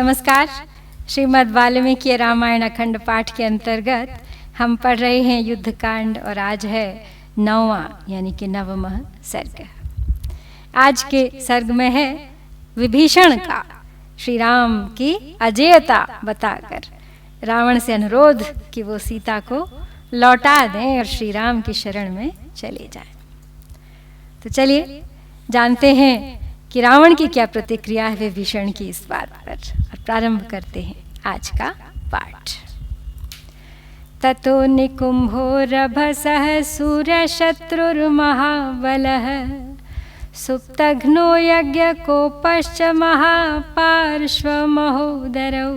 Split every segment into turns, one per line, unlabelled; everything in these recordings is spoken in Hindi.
नमस्कार। श्रीमद् वाल्मीकि रामायण अखंड पाठ के अंतर्गत हम पढ़ रहे हैं युद्धकांड और आज है 9वां यानी कि 9वां सर्ग। आज के सर्ग में है विभीषण का श्री राम की अजेयता बताकर रावण से अनुरोध कि वो सीता को लौटा दें और श्री राम की शरण में चले जाएं। तो चलिए जानते हैं कि रावण की क्या प्रतिक्रिया है विभीषण की इस बात पर और प्रारंभ करते हैं आज का पाठ। ततो निकुंभो रभसः सूरशत्रुर्महाबलः सुप्तघ्नो यज्ञकोपश्च महापार्श्वमहोदरौ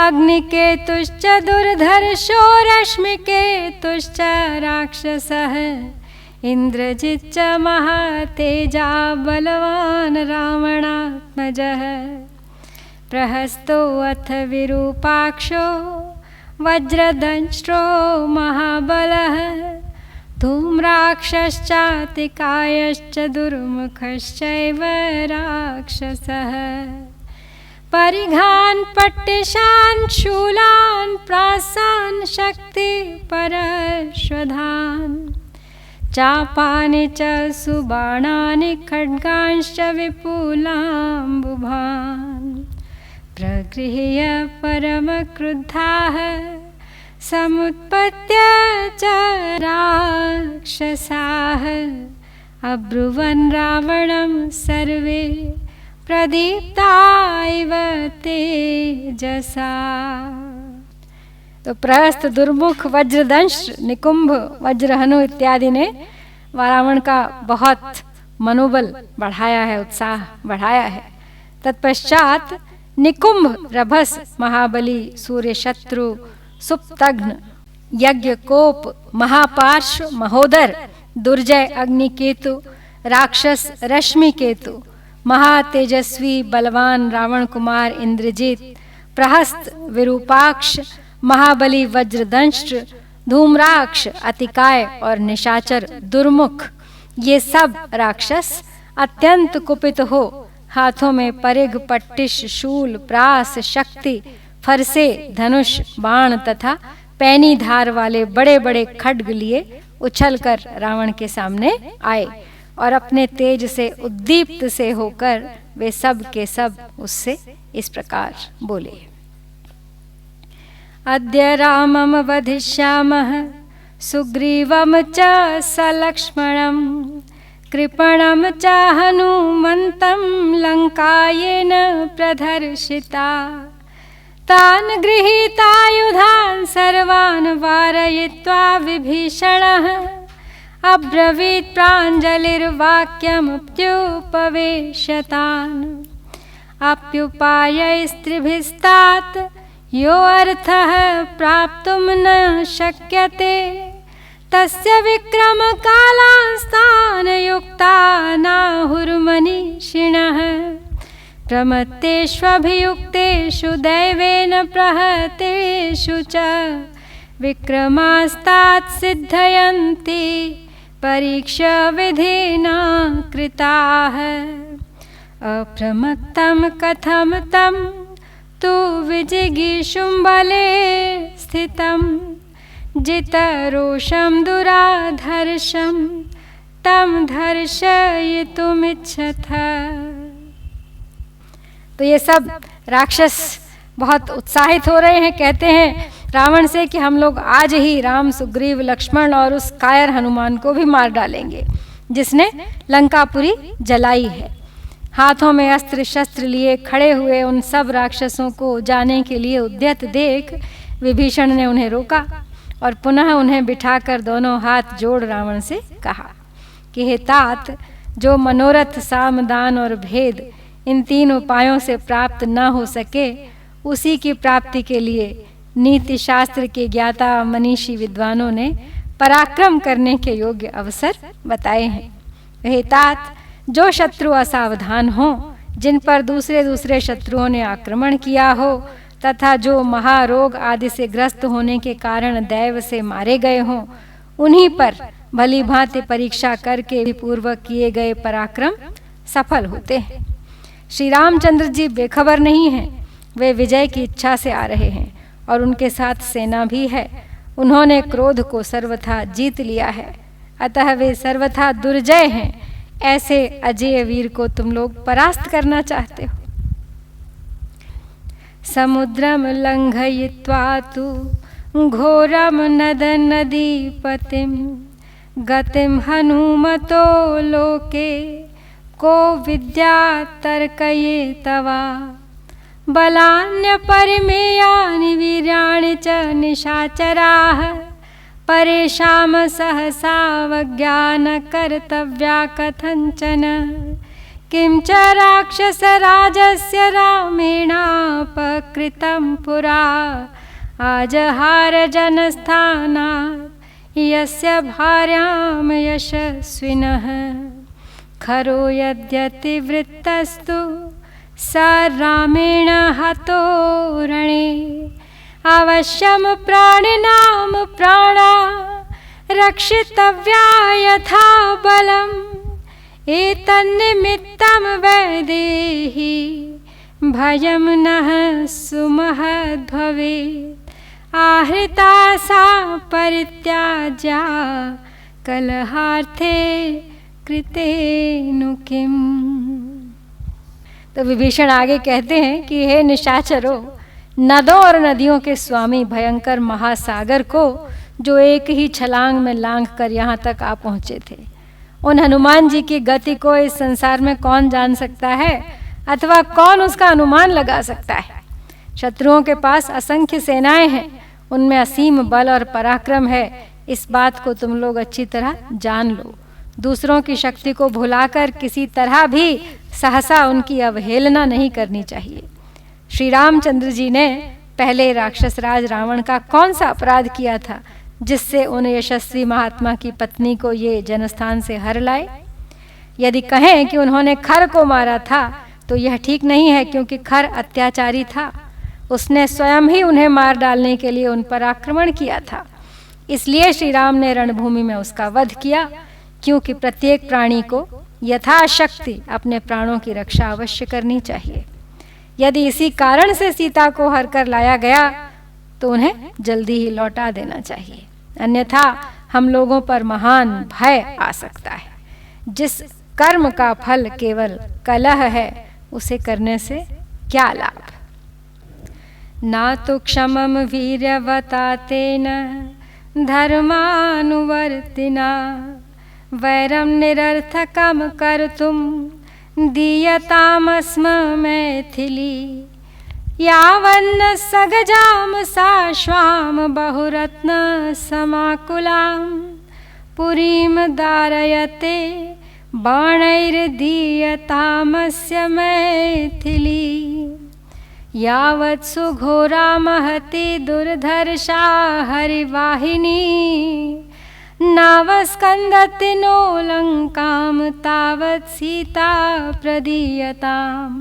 अग्निकेतुश्च दुर्धर्षो रश्मिकेतुश्च राक्षसः इंद्रजिच्च महातेजा बलवान् रावणात्मजः प्रहस्तो अथ विरूपाक्षो वज्रदंष्ट्रो महाबलः धूम्राक्षश्चातिकायश्च दुर्मुखश्चैव राक्षसः परिघान् पट्टिशान् शूलान् प्रासान् शक्तिपरश्वधान् चापानि च सुबाणानि खड्गांश्च विपुलाम्बुभान् प्रगृह्य परमक्रुद्धाः समुत्पत्य च राक्षसाः अब्रुवन् रावणं सर्वे प्रदीप्ता इव तेजसा। तो प्रहस्त, दुर्मुख, वज्रदंश, निकुंभ, वज्रहनु इत्यादि ने रावण का बहुत मनोबल बढ़ाया है, उत्साह बढ़ाया है। तत्पश्चात निकुंभ, रभस, महाबली, सूर्य शत्रु, सुप्तघ्न, यज्ञकोप, महापार्श्व, महोदर, दुर्जय, अग्निकेतु, राक्षस, रश्मिकेतु, महातेजस्वी बलवान रावण कुमार इंद्रजीत, प्रहस्त, विरूपाक्ष, महाबली, वज्रदंष्ट्र, धूम्राक्ष, अतिकाय और निशाचर दुर्मुख, ये सब राक्षस अत्यंत कुपित हो हाथों में परिघ, पट्टिश, शूल, प्रास, शक्ति, फरसे, धनुष, बाण तथा पैनी धार वाले बड़े बड़े खड्ग लिए उछलकर रावण के सामने आए और अपने तेज से उद्दीप्त से होकर वे सब के सब उससे इस प्रकार बोले। अद्य रामं वधिष्यामः सुग्रीवं च सलक्ष्मणं कृपणं च हनुमन्तं लङ्कायेन प्रदर्शिता तान् गृहीतायुधान् सर्वान् वारयित्वा विभीषणः अब्रवीत् प्राञ्जलिर्वाक्यमुप्युपवेशतान् अप्युपायैस्त्रिभिस्तात् यो अर्थः प्राप्तुं न शक्यते तस्य विक्रमकालास्तान् युक्ता नाहुर्मनीषिणः प्रमत्तेष्वभियुक्तेषु दैवेन प्रहतेषु च विक्रमास्तात् सिद्धयन्ति परीक्षा विधिना कृताः अप्रमत्तं कथं तं तु विजिगीषुं बले स्थितं जितरोषं दुराधर्षं तं धर्षयितुमिच्छथ। तो ये सब राक्षस बहुत उत्साहित हो रहे हैं, कहते हैं रावण से कि हम लोग आज ही राम, सुग्रीव, लक्ष्मण और उस कायर हनुमान को भी मार डालेंगे जिसने लंकापुरी जलाई है। हाथों में अस्त्र शस्त्र लिए खड़े हुए उन सब राक्षसों को जाने के लिए उद्यत देख विभीषण ने उन्हें रोका और पुनः उन्हें बिठाकर दोनों हाथ जोड़ रावण से कहा कि हे तात, जो मनोरथ, साम, दान और भेद इन 3 उपायों से प्राप्त न हो सके उसी की प्राप्ति के लिए नीति शास्त्र के ज्ञाता मनीषी विद्वानों ने पराक्रम करने के योग्य अवसर बताए हैं। हे तात, जो शत्रु असावधान हो, जिन पर दूसरे शत्रुओं ने आक्रमण किया हो तथा जो महारोग आदि से ग्रस्त होने के कारण दैव से मारे गए हों, उन्हीं पर भली भांति परीक्षा करके पूर्वक किए गए पराक्रम सफल होते हैं। श्री रामचंद्र जी बेखबर नहीं हैं वे विजय की इच्छा से आ रहे हैं और उनके साथ सेना भी है। उन्होंने क्रोध को सर्वथा जीत लिया है, अतः वे सर्वथा दुर्जय हैं। ऐसे अजय वीर को तुम लोग परास्त करना चाहते हो। समुद्रम लंघयित्वा तु घोरम नद नदीपतिम गतिम हनुमतो लोके को विद्या तर्कये तवा बलान्य परिमेयानि वीर्याणि च निशाचराः परेषां सहसावज्ञान कर्तव्या कथंचन किं च राक्षसराजस्य रामेणापकृतं पुरा आजहार जनस्थानात् यस्य भार्यां यशस्विनः खरो यद्यतिवृत्तस्तु स रामेण हतो रणे अवश्यं प्राणिनां प्राणा रक्षितव्या यथा बलम् एतन्निमित्तं वैदेही भयं नः सुमहद्भवेत् आहृता सा परित्याज्या कलहार्थे कृतेनु किम्। तो विभीषण आगे कहते हैं कि हे निशाचरों, नदों और नदियों के स्वामी भयंकर महासागर को जो एक ही छलांग में लांघ कर यहाँ तक आ पहुँचे थे, उन हनुमान जी की गति को इस संसार में कौन जान सकता है अथवा कौन उसका अनुमान लगा सकता है। शत्रुओं के पास असंख्य सेनाएं हैं, उनमें असीम बल और पराक्रम है, इस बात को तुम लोग अच्छी तरह जान लो। दूसरों की शक्ति को भुलाकर किसी तरह भी सहसा उनकी अवहेलना नहीं करनी चाहिए। श्री रामचंद्र जी ने पहले राक्षस राज रावण का कौन सा अपराध किया था जिससे उन यशस्वी महात्मा की पत्नी को ये जनस्थान से हर लाए? यदि कहें कि उन्होंने खर को मारा था तो यह ठीक नहीं है, क्योंकि खर अत्याचारी था। उसने स्वयं ही उन्हें मार डालने के लिए उन पर आक्रमण किया था। इसलिए श्री राम ने रणभूमि में उसका वध किया, क्योंकि प्रत्येक प्राणी को यथाशक्ति अपने प्राणों की रक्षा अवश्य करनी चाहिए। यदि इसी कारण से सीता को हर कर लाया गया तो उन्हें जल्दी ही लौटा देना चाहिए, अन्यथा हम लोगों पर महान भय आ सकता है। जिस कर्म का फल केवल कलह है, उसे करने से क्या लाभ। ना तो क्षमम वीर्यवता तेन धर्मानुवर्तिना वैरम निरर्थकम कर्तुम दीयतामस्म मैथिली यावन्न सगजाम साश्वाम बहुरत्न समाकुलां पुरीम दारयते बाणैर्दीयतामस्य मैथिली यावत् सुघोरा महति दुर्धर्षा हरिवाहिनी नावस्कन्दति नो लङ्कां तावत् सीता प्रदीयताम्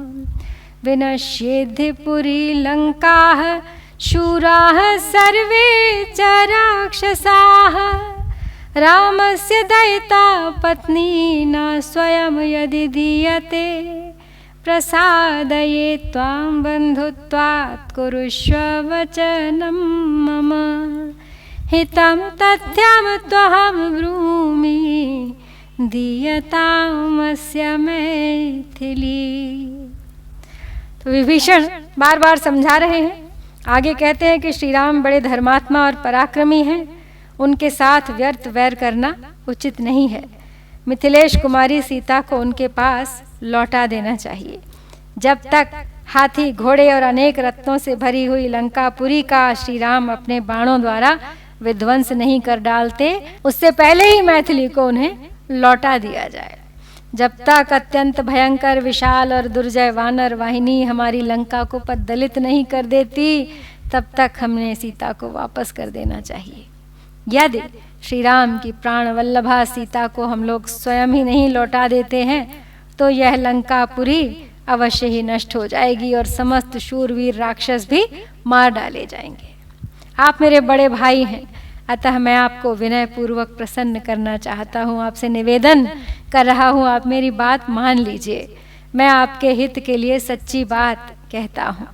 विनश्येद्धि पुरी लङ्काः शूराः सर्वे च राक्षसाः रामस्य दयिता पत्नी न स्वयं यदि दीयते प्रसादये त्वां बन्धुत्वात् कुरुष्व वचनं मम हितं तथ्यं त्वहं ब्रूमि दीयतामस्य मैथिली। तो विभीषण बार बार समझा रहे हैं। आगे कहते हैं कि श्री राम बड़े धर्मात्मा और पराक्रमी हैं, उनके साथ व्यर्थ वैर करना उचित नहीं है। मिथिलेश कुमारी सीता को उनके पास लौटा देना चाहिए। जब तक हाथी घोड़े और अनेक रत्नों से भरी हुई लंकापुरी का श्री राम अपने बाणों द्वारा विध्वंस नहीं कर डालते, उससे पहले ही मैथिली को उन्हें लौटा दिया जाए। जब तक अत्यंत भयंकर विशाल और दुर्जय वानर वाहिनी हमारी लंका को पद्दलित नहीं कर देती, तब तक हमने सीता को वापस कर देना चाहिए। यदि श्री राम की प्राण वल्लभा सीता को हम लोग स्वयं ही नहीं लौटा देते हैं तो यह लंकापुरी अवश्य ही नष्ट हो जाएगी और समस्त शूरवीर राक्षस भी मार डाले जाएंगे। आप मेरे बड़े भाई हैं, अतः मैं आपको विनय पूर्वक प्रसन्न करना चाहता हूँ। आपसे निवेदन कर रहा हूँ, आप मेरी बात मान लीजिए। मैं आपके हित के लिए सच्ची बात कहता हूँ।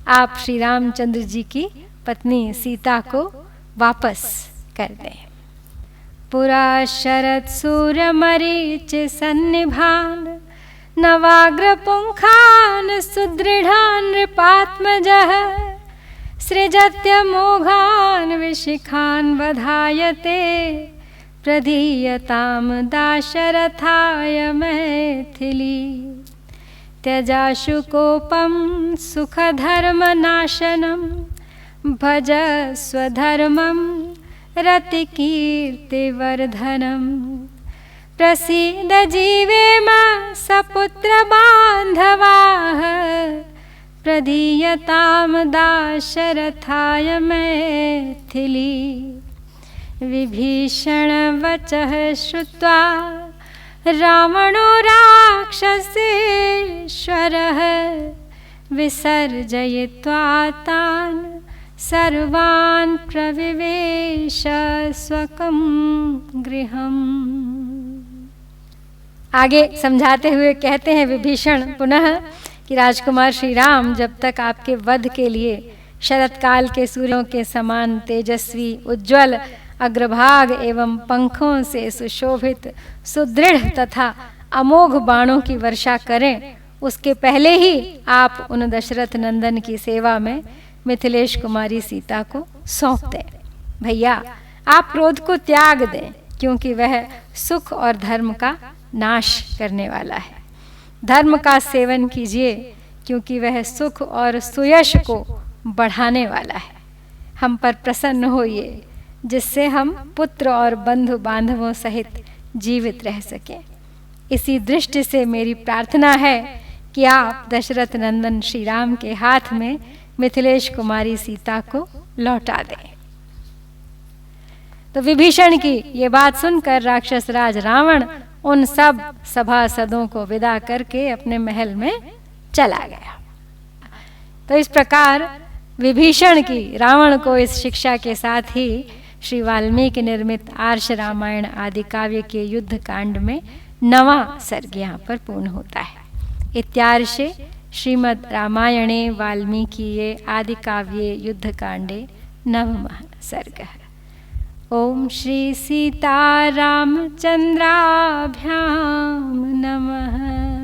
आप श्री रामचंद्र जी की पत्नी सीता को वापस कर दें। पुरा शरद सूर्य मरीच सन्निभान नवाग्र पुंखान सुदृढ़ान नृपात्मजः सृजत्य मोघान विशिखान वधायते प्रदीयताम दाशरथाय मैथिली त्यजाशु कोपम सुखधर्मनाशनम भज स्वधर्मम रतिकीर्तिवर्धनम प्रसीद जीवेम सपुत्र बान्धवाः प्रदीयताम दाशरथाय मैथिली विभीषण वचः श्रुत्वा रावणो राक्षसेश्वरः विसर्जयित्वा तान् सर्वान् प्रविवेश स्वकं गृहम्। आगे समझाते हुए कहते हैं विभीषण पुनः कि राजकुमार श्री राम जब तक आपके वध के लिए शरतकाल के सूर्यों के समान तेजस्वी उज्ज्वल अग्रभाग एवं पंखों से सुशोभित सुदृढ़ तथा अमोघ बाणों की वर्षा करें, उसके पहले ही आप उन दशरथ नंदन की सेवा में मिथिलेश कुमारी सीता को सौंप दें। भैया आप क्रोध को त्याग दें, क्योंकि वह सुख और धर्म का नाश करने वाला है। धर्म का सेवन कीजिए, क्योंकि वह सुख और सुयश को बढ़ाने वाला है। हम पर प्रसन्न होइए, जिससे हम पुत्र और बंधु बांधवों सहित जीवित रह सकें। इसी दृष्टि से मेरी प्रार्थना है कि आप दशरथ नंदन श्री राम के हाथ में मिथिलेश कुमारी सीता को लौटा दें। तो विभीषण की ये बात सुनकर राक्षस राज रावण उन सब सभासदों को विदा करके अपने महल में चला गया। तो इस प्रकार विभीषण की रावण को इस शिक्षा के साथ ही श्री वाल्मीकि निर्मित आर्ष रामायण आदि काव्य के युद्ध कांड में 9वां सर्ग यहाँ पर पूर्ण होता है। इत्यार्षे श्रीमद् रामायणे वाल्मीकिये आदि काव्ये युद्ध कांडे 9वां सर्गः। ओम श्री सीता रामचंद्राभ्याम नमः।